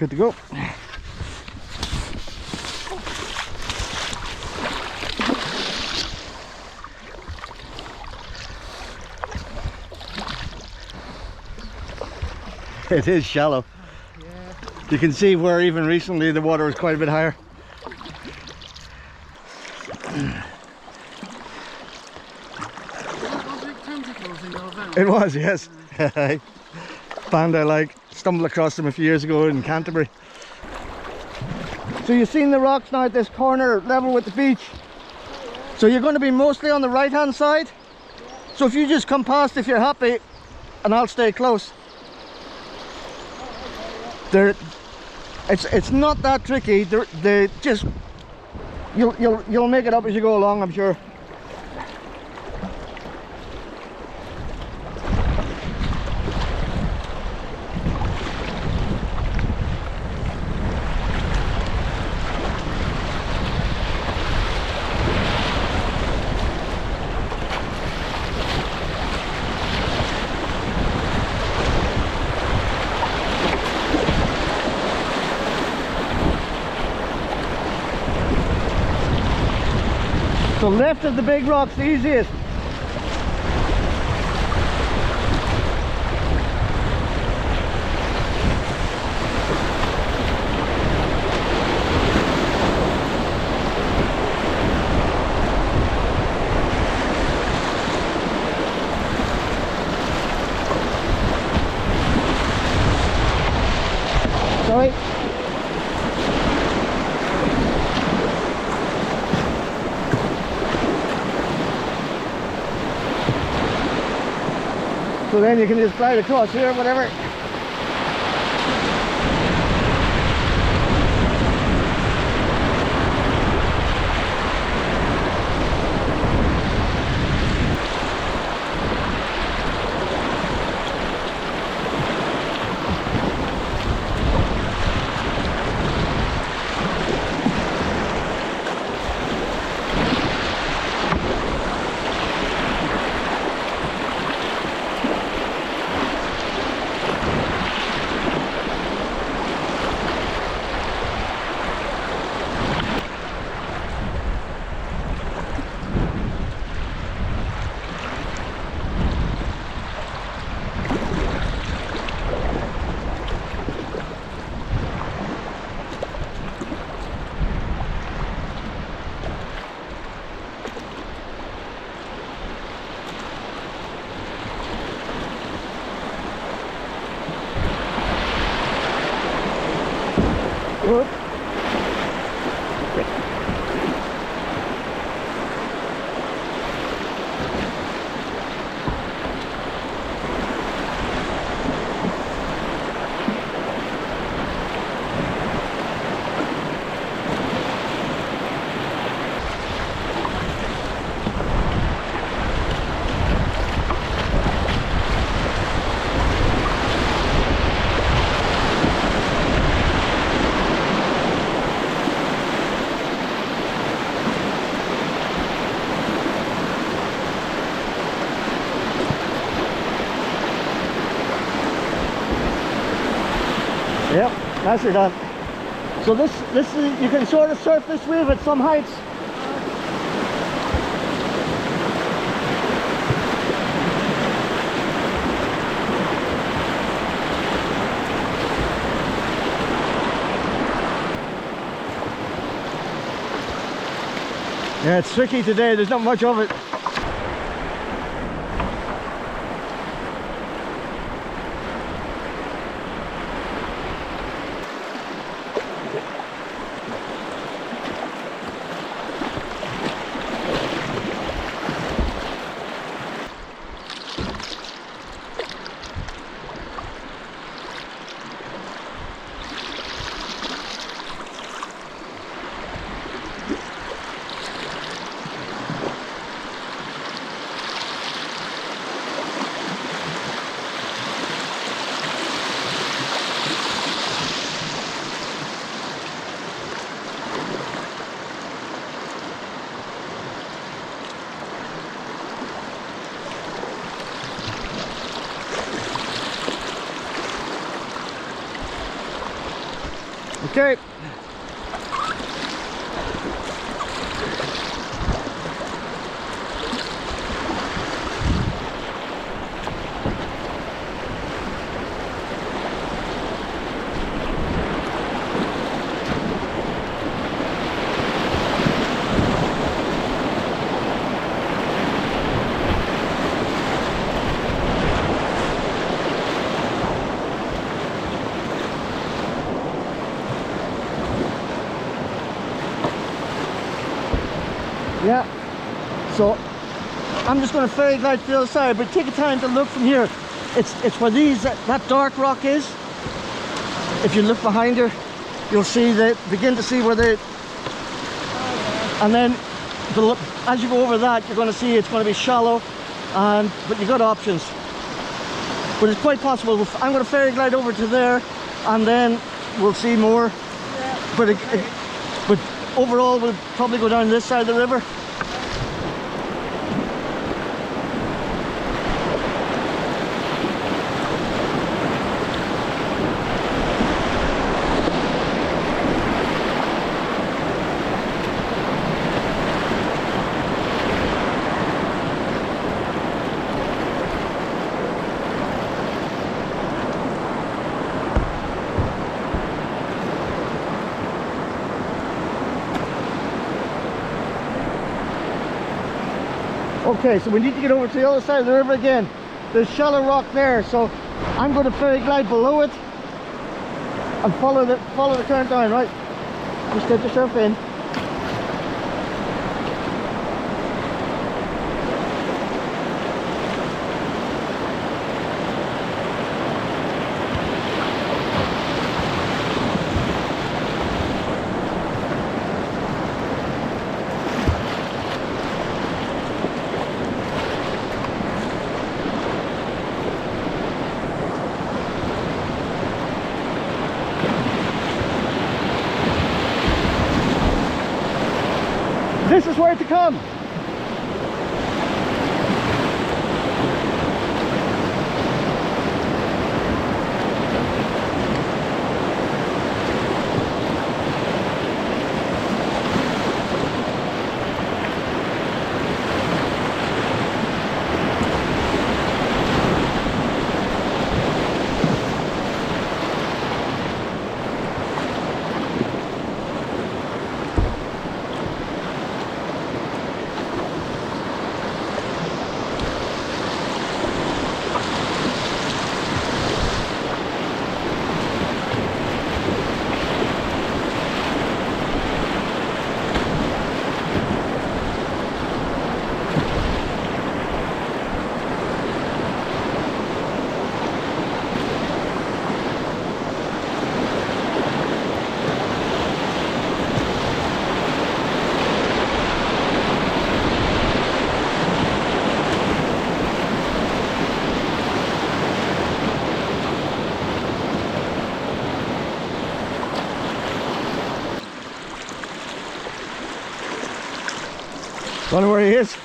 Good to go. It is shallow. Yeah. You can see where even recently the water was quite a bit higher. It was, yes. Found I stumbled across them a few years ago in Canterbury. So you've seen the rocks now at this corner level with the beach. So you're going to be mostly on the right hand side. So if you just come past if you're happy, and I'll stay close. It's not that tricky. They just you'll make it up as you go along, I'm sure. So left of the big rock's the easiest. Sorry. So then you can just slide across here, whatever. Whoop. Yep, nicely done. So this is, you can sort of surf this wave at some heights. Yeah, it's tricky today, there's not much of it. Okay. Yeah, so I'm just going to ferry glide to the other side, but take your time to look from here. It's where that dark rock is. If you look behind her, you'll see begin to see where and then as you go over that, you're going to see it's going to be shallow, but you've got options. But it's quite possible. I'm going to ferry glide over to there, and then we'll see more. Yeah. But overall, we'll probably go down this side of the river. Okay, so we need to get over to the other side of the river again. There's shallow rock there, so I'm going to ferry glide below it and follow the current down, right? Just get yourself in. This is where to come. Wonder where he is.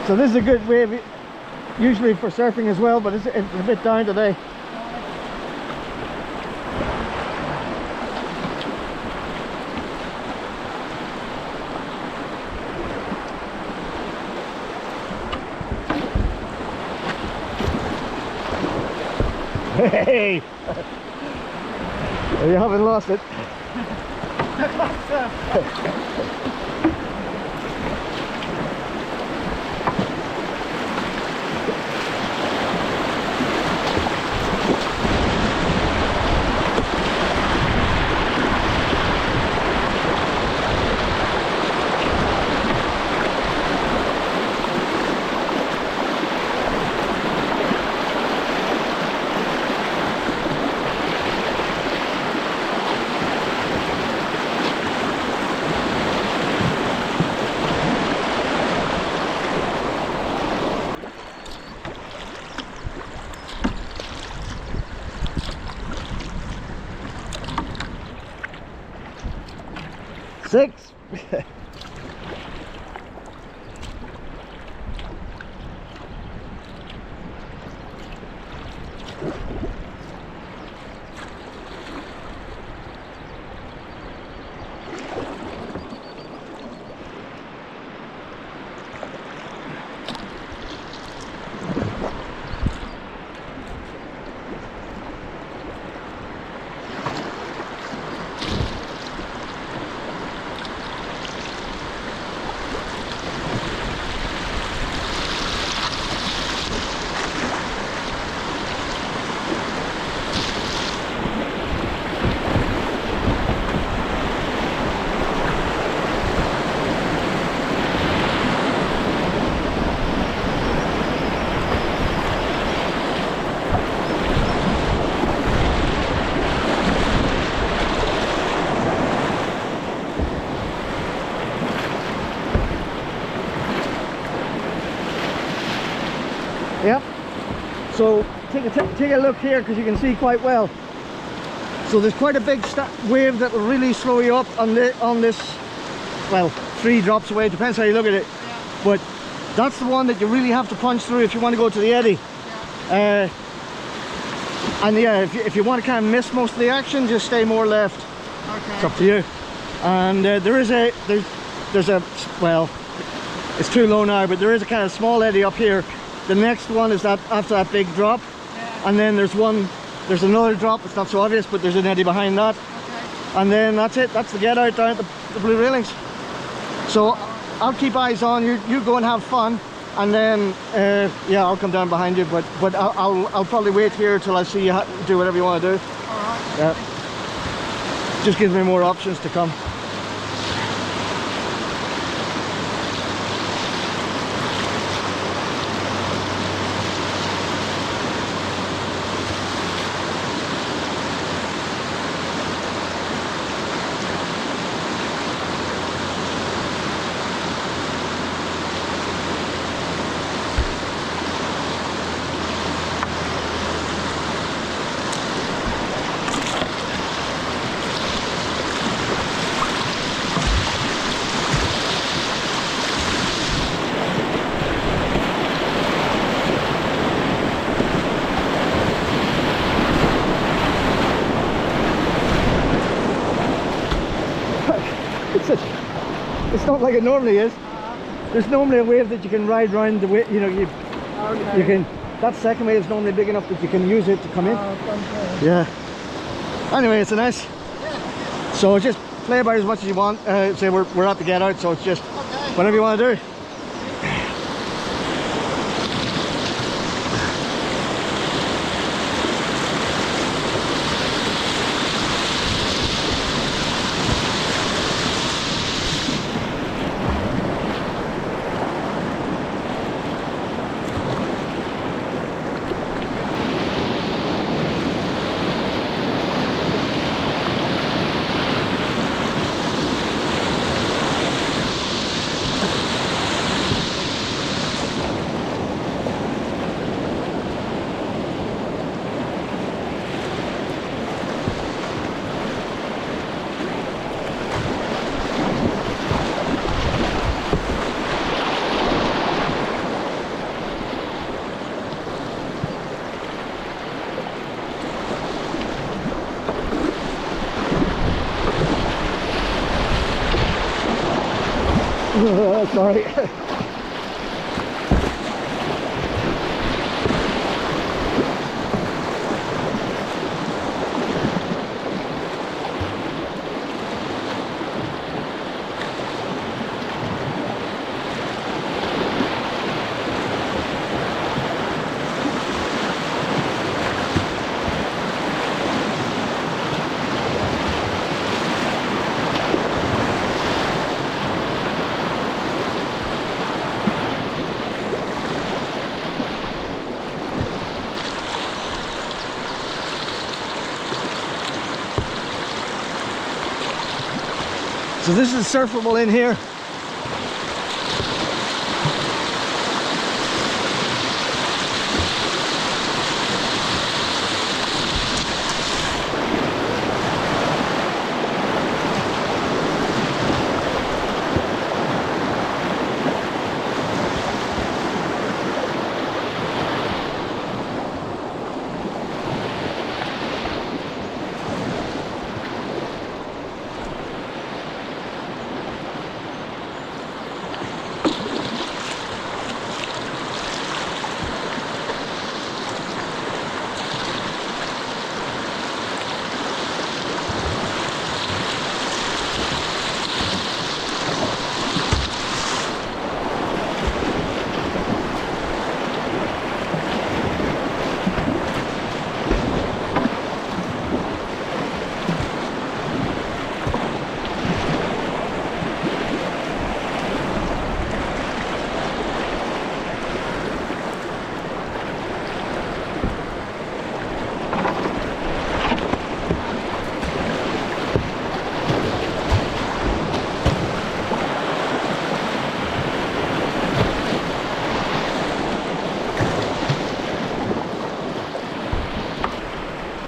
So this is a good wave, usually for surfing as well, but it's a bit down today. Hey! You haven't lost it. 6. Yep. So take a look here, because you can see quite well. So there's quite a big wave that will really slow you up on this. Well, 3 drops away, depends how you look at it. Yeah. But that's the one that you really have to punch through if you want to go to the eddy. Yeah. And yeah, if you want to kind of miss most of the action, just stay more left. Okay. It's up to you. And there's a well, it's too low now, but there is a kind of small eddy up here. The next one is that after that big drop, Yeah. and then there's another drop. It's not so obvious, but there's an eddy behind that. Okay. And then that's it. That's the get out down at the blue railings. So I'll keep eyes on you. You go and have fun, and then yeah, I'll come down behind you. But I'll probably wait here till I see you do whatever you want to do. All right. Yeah. Just gives me more options to come. It's not like it normally is. There's normally a wave that you can ride around the way, you know, you can, that second wave is normally big enough that you can use it to come in. Okay. Yeah. Anyway, it's a nice, so just play about as much as you want. Say we're at the get out, so it's just whatever you want to do. Sorry. So this is surfable in here.